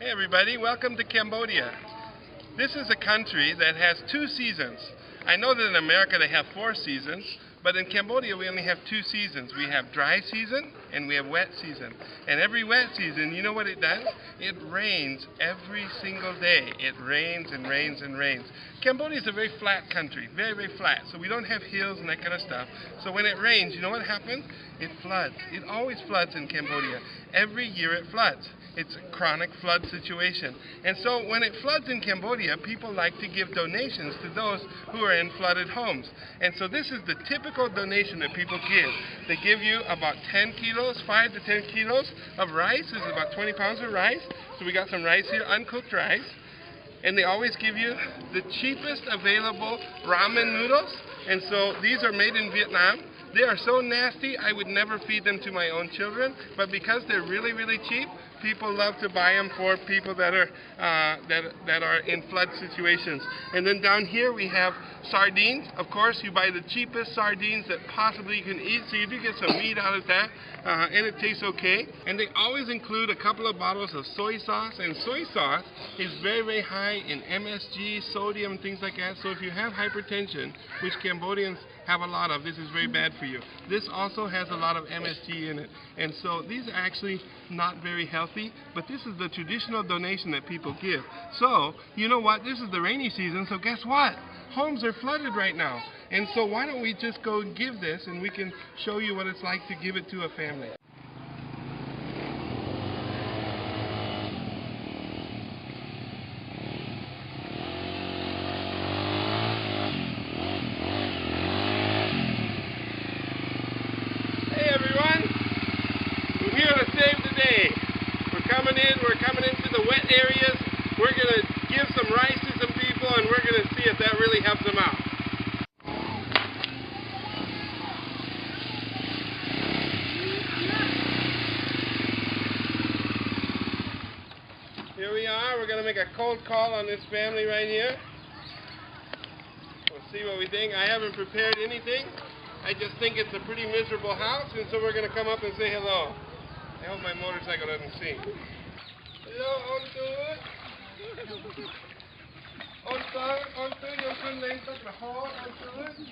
Hey everybody, welcome to Cambodia. This is a country that has 2 seasons. I know that in America they have 4 seasons, but in Cambodia we only have 2 seasons. We have dry season and we have wet season. And every wet season, you know what it does? It rains every single day. It rains and rains and rains. Cambodia is a very flat country, very, very flat. So we don't have hills and that kind of stuff. So when it rains, you know what happens? It floods. It always floods in Cambodia. Every year it floods. It's a chronic flood situation. And so when it floods in Cambodia, people like to give donations to those who are in flooded homes. And so this is the typical donation that people give. They give you about 10 kilos, 5 to 10 kilos of rice. This is about 20 pounds of rice. So we got some rice here, uncooked rice. And they always give you the cheapest available ramen noodles. And so these are made in Vietnam. They are so nasty, I would never feed them to my own children. But because they're really, really cheap, people love to buy them for people that are that are in flood situations. And then down here we have sardines. Of course, you buy the cheapest sardines that possibly you can eat, so you do get some meat out of that, and it tastes okay. And they always include a couple of bottles of soy sauce, and soy sauce is very, very high in MSG, sodium, things like that. So if you have hypertension, which Cambodians have a lot of, this is very bad for you. This also has a lot of MSG in it, and so these are actually not very healthy, but this is the traditional donation that people give. So, you know what, this is the rainy season, so guess what? Homes are flooded right now. And so why don't we just go and give this, and we can show you what it's like to give it to a family. Hey everyone, we're here to save the day. We're coming into the wet areas. We're going to give some rice to some people, and we're going to see if that really helps them out. Here we are. We're going to make a cold call on this family right here. We'll see what we think. I haven't prepared anything. I just think it's a pretty miserable house, and so we're going to come up and say hello. I hope my motorcycle doesn't sink. Hello, Ontu. Ontu, you're going to touch the hole, Ontu.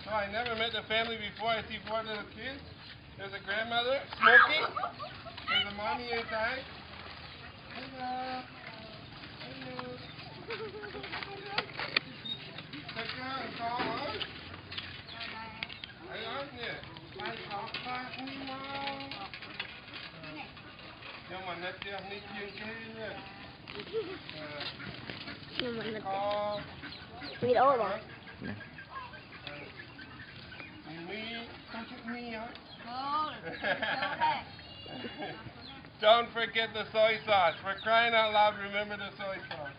Oh, I never met the family before. I see 4 little kids. There's a grandmother smoking. There's a mommy inside. Hello. Hello. Take care and call on. Hãy ớt nha. Ai khó quá không mau. Nhưng mà nó chưa đi chiên cái nha. Nhưng mà nó video rồi. Don't forget the soy sauce. For crying out loud, remember the soy sauce.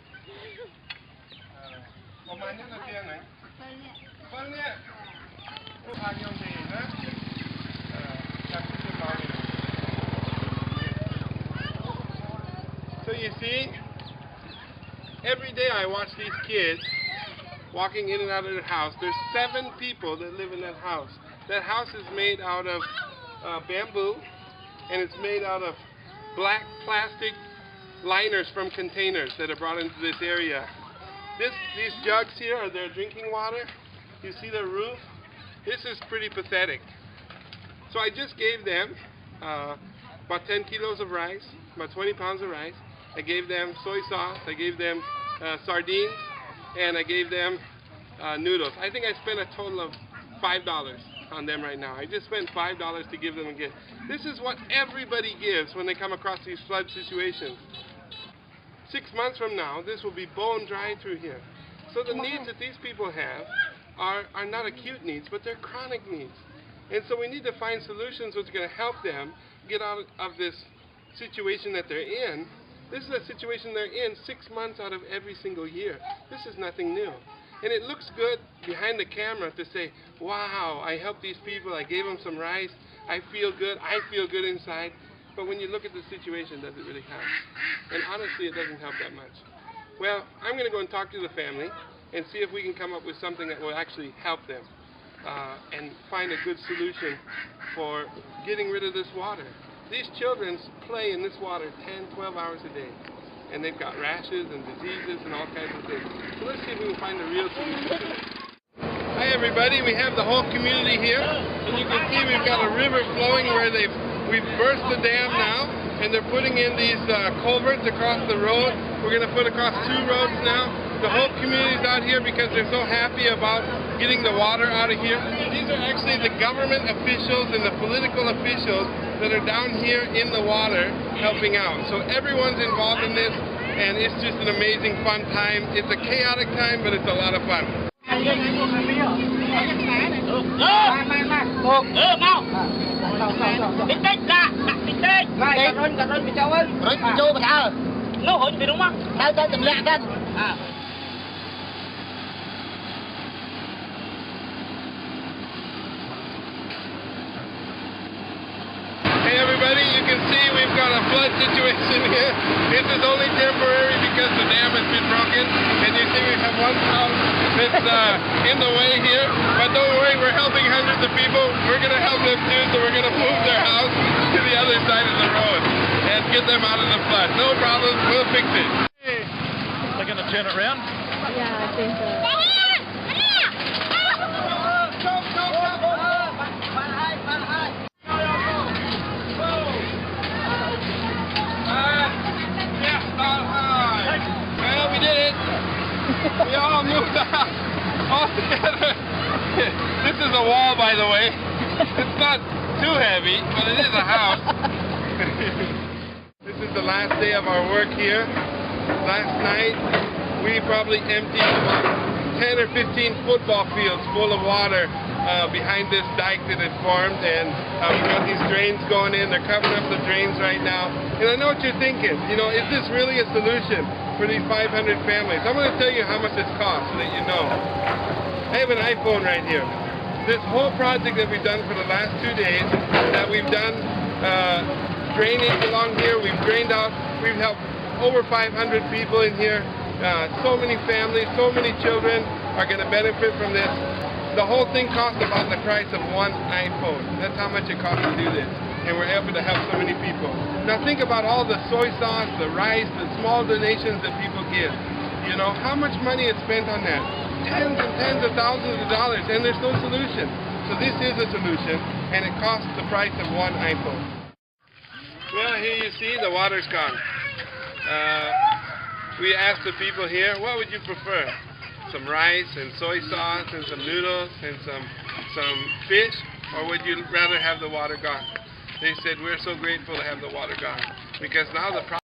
So you see, every day I watch these kids walking in and out of their house. There's 7 people that live in that house. That house is made out of bamboo, and it's made out of black plastic liners from containers that are brought into this area. These jugs here are their drinking water. You see the roof? This is pretty pathetic. So I just gave them about 10 kilos of rice, about 20 pounds of rice. I gave them soy sauce, I gave them sardines, and I gave them noodles. I think I spent a total of $5 on them right now. I just spent $5 to give them a gift. This is what everybody gives when they come across these flood situations. 6 months from now, this will be bone dry through here. So the needs that these people have are not acute needs, but they're chronic needs. And so we need to find solutions which are going to help them get out of this situation that they're in. This is a situation they're in 6 months out of every single year. This is nothing new. And it looks good behind the camera to say, wow, I helped these people, I gave them some rice, I feel good inside. But when you look at the situation, does it really help? And honestly, it doesn't help that much. Well, I'm going to go and talk to the family and see if we can come up with something that will actually help them. and find a good solution for getting rid of this water. These children play in this water 10, 12 hours a day, and they've got rashes and diseases and all kinds of things. So let's see if we can find a real solution to this. Hi everybody, we have the whole community here, and you can see we've got a river flowing where we've burst the dam now, and they're putting in these culverts across the road. We're going to put across 2 roads now. The whole community's out here because they're so happy about getting the water out of here. These are actually the government officials and the political officials that are down here in the water helping out. So everyone's involved in this, and it's just an amazing fun time. It's a chaotic time, but it's a lot of fun. Hey everybody, you can see we've got a flood situation here. This is only temporary because the dam has been broken, and you see we have one house that's in the way here. But don't worry, we're helping hundreds of people. We're going to help them too, so we're going to move their house to the other side of the road and get them out of the flood. No problem, we'll fix it. Hey. They're going to turn it around? Yeah, I think so. Well, we did it. We all moved out all together. This is a wall, by the way. It's not too heavy, but it is a house. This is the last day of our work here. Last night, we probably emptied about 10 or 15 football fields full of water behind this dike that had formed, and we've got these drains going in. They're covering up the drains right now. And I know what you're thinking. You know, is this really a solution for these 500 families? I'm going to tell you how much it's cost so that you know. I have an iPhone right here. This whole project that we've done for the last 2 days, that we've done drainage along here, we've drained out, we've helped over 500 people in here. So many families, so many children are going to benefit from this. The whole thing cost about the price of one iPhone. That's how much it costs to do this. And we're able to help so many people. Now think about all the soy sauce, the rice, the small donations that people give. You know, how much money is spent on that? Tens and tens of thousands of dollars, and there's no solution. So this is a solution, and it costs the price of one iPhone. Well, here you see the water's gone. We asked the people here, what would you prefer? Some rice and soy sauce and some noodles and some fish, or would you rather have the water gone? They said, we're so grateful to have the water gone, because now the problem